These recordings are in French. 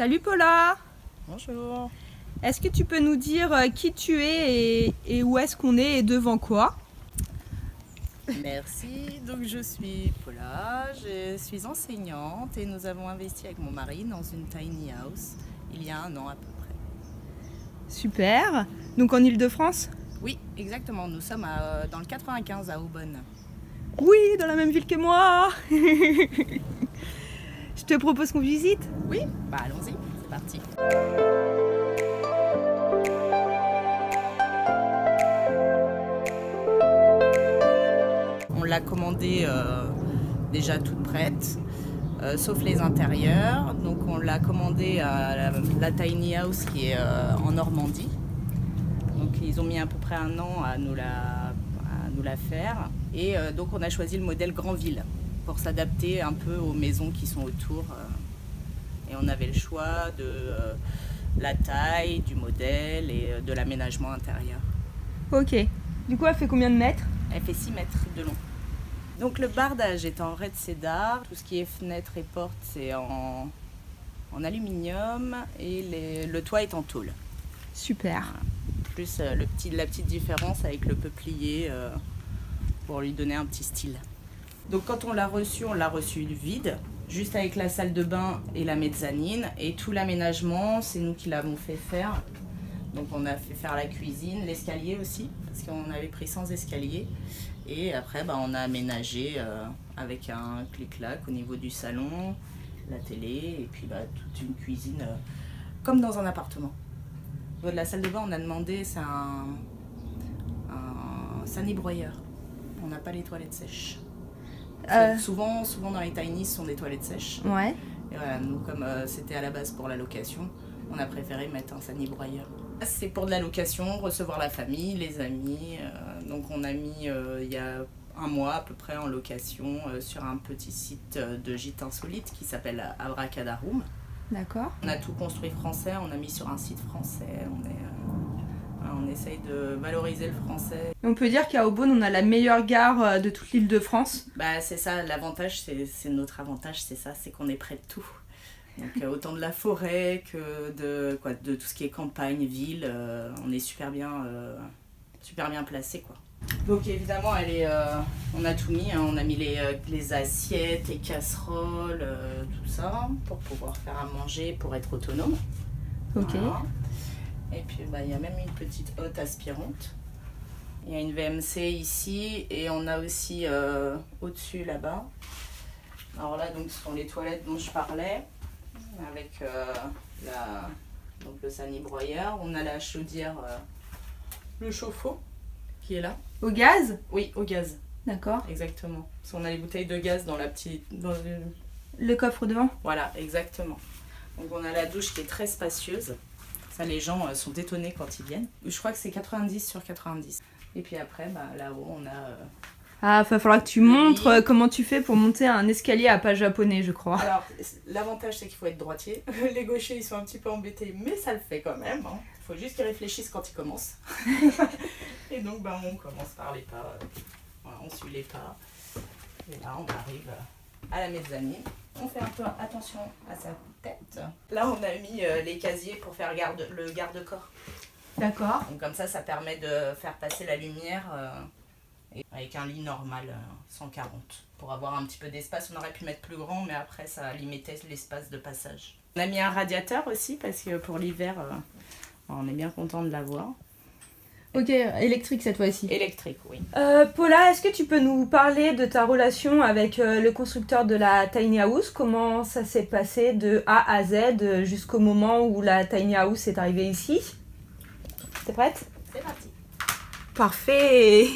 Salut Paula. Bonjour. Est-ce que tu peux nous dire qui tu es et où est-ce qu'on est et devant quoi? Merci. Donc je suis Paula, je suis enseignante et nous avons investi avec mon mari dans une tiny house il y a 1 an à peu près. Super. Donc en Île-de-France? Oui, exactement. Nous sommes dans le 95 à Aubonne. Oui, dans la même ville que moi. Je te propose qu'on visite. Oui, bah allons-y, c'est parti. On l'a commandée déjà toute prête, sauf les intérieurs. Donc on l'a commandée à la tiny house qui est en Normandie. Donc ils ont mis à peu près 1 an à nous la faire. Et donc on a choisi le modèle Grandville pour s'adapter un peu aux maisons qui sont autour. Et on avait le choix de la taille, du modèle et de l'aménagement intérieur. Ok. Du coup, elle fait combien de mètres? Elle fait 6 mètres de long. Donc le bardage est en red cedar, tout ce qui est fenêtres et portes c'est en aluminium et le toit est en tôle. Super. Plus la petite différence avec le peuplier pour lui donner un petit style. Donc quand on l'a reçu vide, juste avec la salle de bain et la mezzanine. Et tout l'aménagement, c'est nous qui l'avons fait faire. Donc on a fait faire la cuisine, l'escalier aussi, parce qu'on avait pris sans escalier. Et après, on a aménagé avec un clic-clac au niveau du salon, la télé, et puis toute une cuisine comme dans un appartement. Au niveau de la salle de bain, on a demandé, c'est un sanibroyeur. On n'a pas les toilettes sèches. Souvent dans les tiny, ce sont des toilettes sèches. Ouais. Et voilà, nous, comme c'était à la base pour la location, on a préféré mettre un sanibroyeur. C'est pour de la location, recevoir la famille, les amis. Donc on a mis il y a 1 mois à peu près en location sur un petit site de gîte insolite qui s'appelle Abracadarum. D'accord. On a tout construit français, on a mis sur un site français. On essaye de valoriser le français. On peut dire qu'à Aubonne, on a la meilleure gare de toute l'Île-de-France. C'est ça, l'avantage, c'est notre avantage, c'est ça, c'est qu'on est près de tout. Donc autant de la forêt que de tout ce qui est campagne, ville, on est super bien placé quoi. Donc évidemment, on a tout mis, hein, on a mis les assiettes, les casseroles, tout ça, pour pouvoir faire à manger, pour être autonome. Ok. Voilà. Et puis il y a même une petite hotte aspirante. Il y a une VMC ici et on a aussi au-dessus là-bas. Alors là, donc, ce sont les toilettes dont je parlais, avec donc le sanibroyeur. On a la chaudière, le chauffe-eau qui est là. Au gaz? Oui, au gaz. D'accord. Exactement. Parce qu'on a les bouteilles de gaz dans Le coffre devant? Voilà, exactement. Donc on a la douche qui est très spacieuse. Ça, les gens sont étonnés quand ils viennent. Je crois que c'est 90 sur 90. Et puis après, là-haut, on a... Ah, va falloir que tu montres comment tu fais pour monter un escalier à pas japonais, je crois. Alors, l'avantage, c'est qu'il faut être droitier. Les gauchers, ils sont un petit peu embêtés, mais ça le fait quand même. Hein. Il faut juste qu'ils réfléchissent quand ils commencent. Et donc, on commence par les pas. Voilà, on suit les pas. Et là, on arrive à la mezzanine. On fait un peu attention à sa tête. Là, on a mis les casiers pour faire le garde-corps. D'accord. Donc comme ça permet de faire passer la lumière avec un lit normal 140. Pour avoir un petit peu d'espace, on aurait pu mettre plus grand, mais après ça limitait l'espace de passage. On a mis un radiateur aussi, parce que pour l'hiver, on est bien content de l'avoir. Ok, électrique cette fois-ci. Électrique, oui. Paula, est-ce que tu peux nous parler de ta relation avec le constructeur de la tiny house? Comment ça s'est passé de A à Z jusqu'au moment où la tiny house est arrivée ici? T'es prête? C'est parti. Parfait.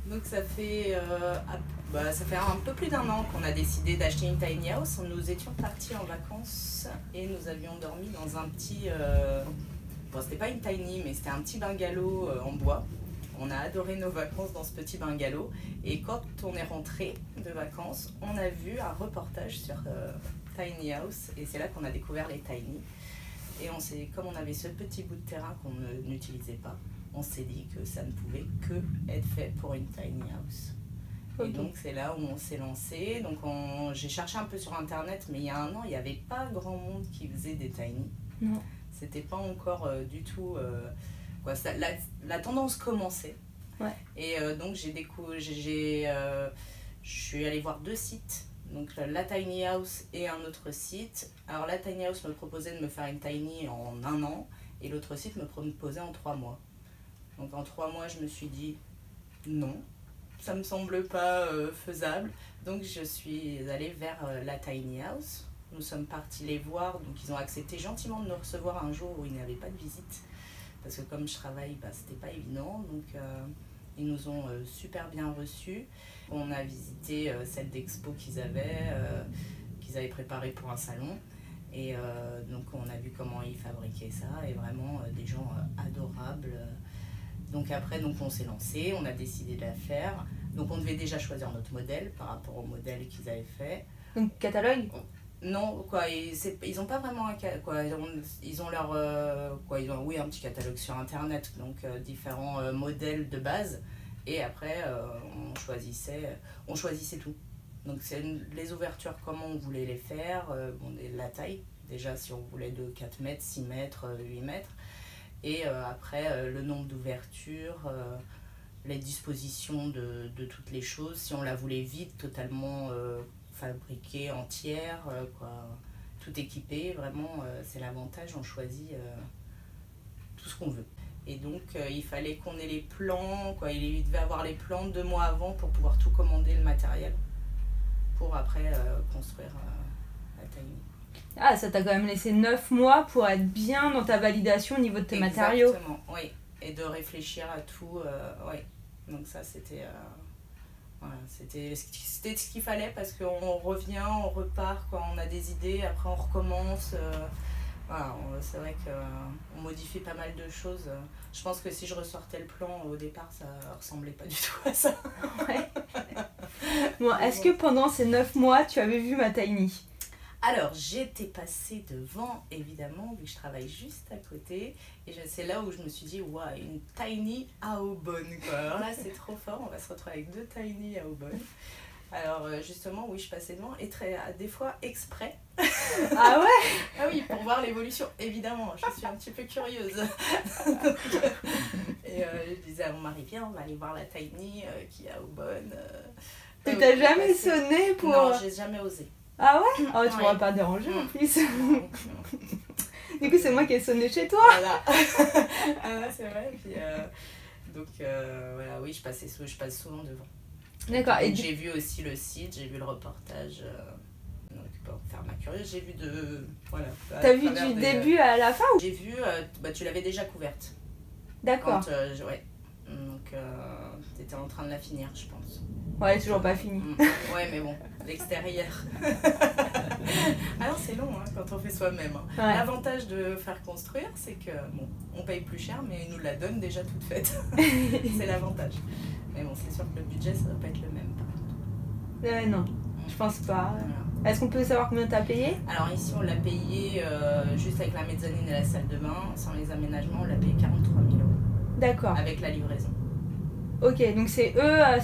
Donc ça fait un peu plus d'1 an qu'on a décidé d'acheter une tiny house. Nous étions partis en vacances et nous avions dormi dans un petit... c'était pas une tiny, mais c'était un petit bungalow en bois. On a adoré nos vacances dans ce petit bungalow. Et quand on est rentré de vacances, on a vu un reportage sur tiny house. Et c'est là qu'on a découvert les tiny. Et comme on avait ce petit bout de terrain qu'on n'utilisait pas, on s'est dit que ça ne pouvait que être fait pour une tiny house. Et donc c'est là où on s'est lancé. Donc j'ai cherché un peu sur internet, mais il y a un an, il n'y avait pas grand monde qui faisait des tiny. Non. C'était pas encore du tout... la tendance commençait. Ouais. Et donc je suis allée voir 2 sites. Donc la Tiny House et un autre site. Alors la Tiny House me proposait de me faire une tiny en 1 an. Et l'autre site me proposait en 3 mois. Donc en 3 mois, je me suis dit non, ça me semble pas faisable. Donc je suis allée vers la Tiny House. Nous sommes partis les voir. Donc ils ont accepté gentiment de nous recevoir un jour où il n'y avait pas de visite. Parce que comme je travaille, c'était pas évident. Donc ils nous ont super bien reçus. On a visité celle d'expo qu'ils avaient préparée pour un salon. Et donc on a vu comment ils fabriquaient ça, et vraiment des gens adorables. Donc après on s'est lancé, on a décidé de la faire. Donc on devait déjà choisir notre modèle par rapport au modèle qu'ils avaient fait. Donc catalogue ? Non, ils n'ont pas vraiment un ils ont leur oui, un petit catalogue sur internet, donc différents modèles de base, et après on choisissait tout. Donc c'est les ouvertures, comment on voulait les faire, la taille, déjà si on voulait de 4 mètres, 6 mètres, 8 mètres, et après le nombre d'ouvertures, les dispositions de toutes les choses, si on la voulait vide, totalement fabriquée, entière, tout équipé, vraiment c'est l'avantage, on choisit tout ce qu'on veut. Et donc il fallait qu'on ait les plans, il devait avoir les plans 2 mois avant pour pouvoir tout commander, le matériel, pour après construire la tiny. Ah, ça t'a quand même laissé 9 mois pour être bien dans ta validation au niveau de tes matériaux. Exactement, oui. Et de réfléchir à tout, oui. Donc ça, c'était ce qu'il fallait, parce qu'on revient, on repart, on a des idées, après on recommence. C'est vrai qu'on modifie pas mal de choses. Je pense que si je ressortais le plan au départ, ça ressemblait pas du tout à ça. Ouais. Bon, est-ce que pendant ces 9 mois, tu avais vu ma tiny ? Alors, j'étais passée devant, évidemment, vu que je travaille juste à côté. Et c'est là où je me suis dit, waouh, une tiny à Aubonne, quoi. Alors là, c'est trop fort, on va se retrouver avec 2 tiny à Aubonne. Alors, justement, oui, je passais devant, et des fois exprès. Ah ouais ? Ah oui, pour voir l'évolution, évidemment, je suis un petit peu curieuse. Et je disais à mon mari, viens, on va aller voir la tiny qui est à Aubonne. Tu t'as jamais sonné pour... Non, j'ai jamais osé. Ah ouais ? Oh, tu m'auras pas dérangé en plus. Du coup, c'est moi qui ai sonné chez toi. Voilà. C'est vrai. Puis, donc, voilà, oui, je passe souvent devant. D'accord. Et j'ai vu aussi le site, j'ai vu le reportage. Donc, pour faire ma curieuse, j'ai vu de... Voilà. T'as vu du début à la fin ou... J'ai vu... tu l'avais déjà couverte. D'accord. Ouais. Donc, t'étais en train de la finir, je pense. Ouais, toujours pas fini. Ouais, mais bon, l'extérieur. Alors, c'est long quand on fait soi-même. Ouais. L'avantage de faire construire, c'est que, on paye plus cher, mais ils nous la donnent déjà toute faite. C'est l'avantage. Mais bon, c'est sûr que le budget, ça doit pas être le même, par contre. Non, je pense pas. Voilà. Est-ce qu'on peut savoir combien t'as payé ? Alors ici, on l'a payé juste avec la mezzanine et la salle de bain, sans les aménagements, on l'a payé 43 000 €. D'accord. Avec la livraison. Ok, donc c'est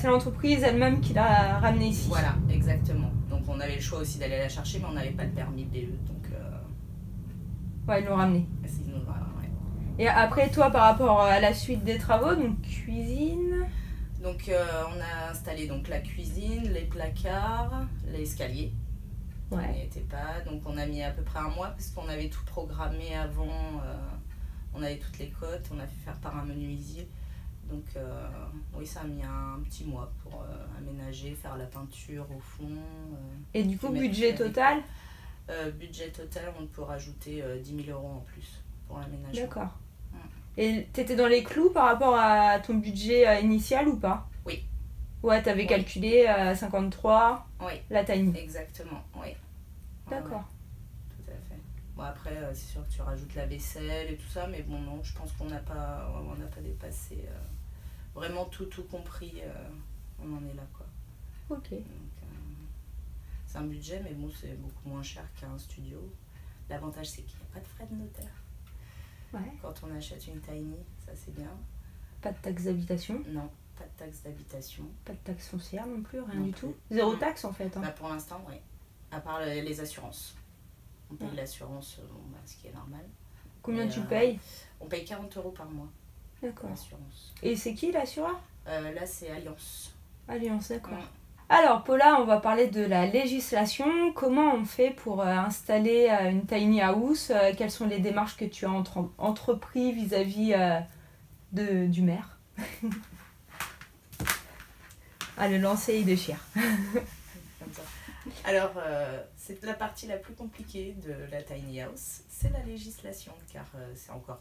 l'entreprise elle-même qui l'a ramené ici. Voilà, exactement. Donc on avait le choix aussi d'aller la chercher, mais on n'avait pas le permis BE, donc... Ouais, ils l'ont ramené. Voilà, ouais. Et après, toi, par rapport à la suite des travaux, donc cuisine... Donc on a installé donc la cuisine, les placards, l'escalier. Ouais. On n'y était pas, donc on a mis à peu près 1 mois, parce qu'on avait tout programmé avant. On avait toutes les cotes, on a fait faire par un menuisier. Donc oui, ça a mis un petit mois pour aménager, faire la peinture au fond. Et du coup, budget total ? Budget total, on peut rajouter 10 000 € en plus pour l'aménagement. D'accord. Et t'étais dans les clous par rapport à ton budget initial ou pas ? Oui. Ouais, t'avais calculé 53, oui. La tiny. Exactement, oui. D'accord. Ouais, tout à fait. Bon, après, c'est sûr que tu rajoutes la vaisselle et tout ça, mais bon, non, je pense qu'on n'a pas dépassé. Vraiment tout compris, on en est là, quoi. Ok. Donc, c'est un budget, mais bon, c'est beaucoup moins cher qu'un studio. L'avantage, c'est qu'il n'y a pas de frais de notaire. Ouais. Quand on achète une tiny, ça c'est bien. Pas de taxe d'habitation ? Non, pas de taxe d'habitation. Pas de taxe foncière non plus, rien Non du plus. tout. Zéro taxe en fait. Hein. Bah, pour l'instant, oui. À part les assurances. On paye l'assurance, ce qui est normal. Combien Et, tu payes? On paye 40 € par mois. D'accord. L'assurance. Et c'est qui l'assureur? Là, c'est Alliance. Alliance, d'accord. Alors Paula, on va parler de la législation. Comment on fait pour installer une tiny house? Quelles sont les démarches que tu as entrepris vis-à-vis du maire? Ah, le lancer, il déchire. Comme ça. Alors, c'est la partie la plus compliquée de la tiny house, c'est la législation, car c'est encore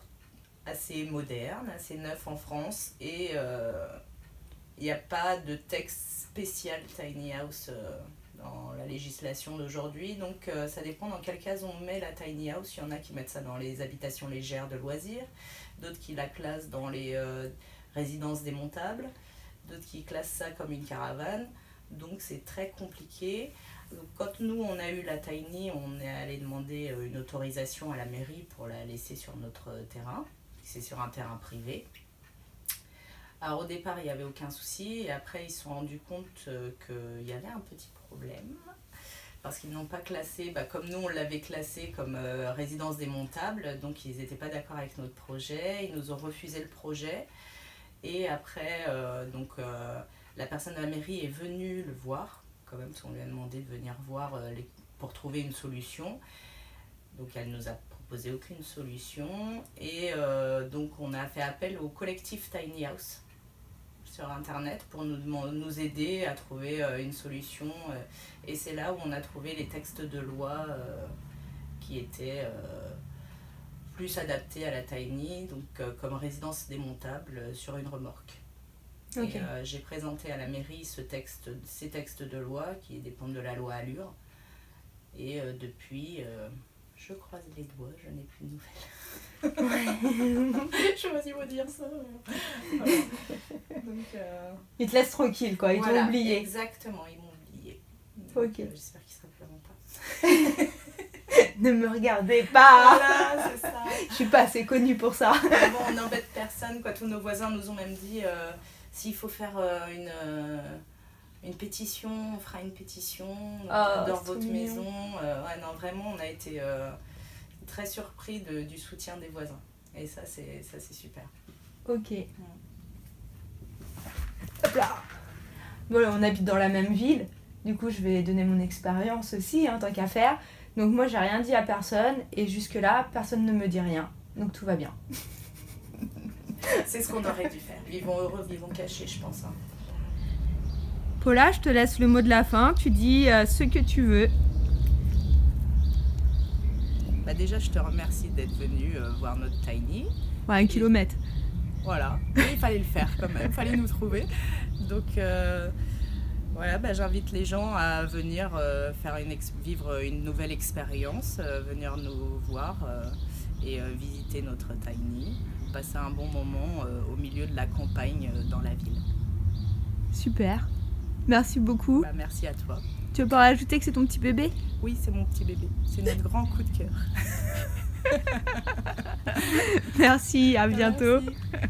assez moderne, assez neuf en France, et il n'y a pas de texte spécial tiny house dans la législation d'aujourd'hui, donc ça dépend dans quelle case on met la tiny house. Il y en a qui mettent ça dans les habitations légères de loisirs, d'autres qui la classent dans les résidences démontables, d'autres qui classent ça comme une caravane, donc c'est très compliqué. Donc, quand nous on a eu la tiny, on est allé demander une autorisation à la mairie pour la laisser sur notre terrain, c'est sur un terrain privé. Alors au départ, il n'y avait aucun souci, et après ils se sont rendus compte qu'il y avait un petit problème, parce qu'ils n'ont pas classé, comme nous on l'avait classé comme résidence démontable, donc ils n'étaient pas d'accord avec notre projet, ils nous ont refusé le projet, et après la personne de la mairie est venue le voir, quand même, parce qu'on lui a demandé de venir voir pour trouver une solution, donc elle nous a proposé aucune solution, et donc on a fait appel au collectif Tiny House sur internet pour nous aider à trouver une solution, et c'est là où on a trouvé les textes de loi qui étaient plus adaptés à la tiny, donc comme résidence démontable sur une remorque. Okay. Et j'ai présenté à la mairie ces textes de loi qui dépendent de la loi Allure, et depuis je croise les doigts, je n'ai plus de nouvelles. Je sais pas si vous dire ça. Voilà. Donc, ils te laissent tranquille, quoi. Ils t'ont oublié. Exactement, ils m'ont oublié. Ok. J'espère qu'ils ne se rappelleront pas. Ne me regardez pas. Voilà, c'est ça. Je suis pas assez connue pour ça. Bon, on n'embête personne, quoi. Tous nos voisins nous ont même dit s'il faut faire une pétition, on fera une pétition, on adore votre maison. Ouais, non, vraiment, on a été très surpris du soutien des voisins. Et ça, c'est super. Ok. Hop là. Bon, là, on habite dans la même ville. Du coup, je vais donner mon expérience aussi, tant qu'à faire. Donc moi, j'ai rien dit à personne. Et jusque-là, personne ne me dit rien. Donc tout va bien. C'est ce qu'on aurait dû faire. Vivons heureux, vivons cachés, je pense. Paula, je te laisse le mot de la fin. Tu dis ce que tu veux. Déjà, je te remercie d'être venu voir notre tiny. Ouais, 1 kilomètre. Voilà, mais il fallait le faire quand même, il fallait nous trouver. Donc voilà, j'invite les gens à venir vivre une nouvelle expérience, venir nous voir et visiter notre tiny, passer un bon moment au milieu de la campagne dans la ville. Super, merci beaucoup. Merci à toi. Tu veux pas rajouter que c'est ton petit bébé? Oui, c'est mon petit bébé, c'est notre grand coup de cœur. Merci, à bientôt. Merci.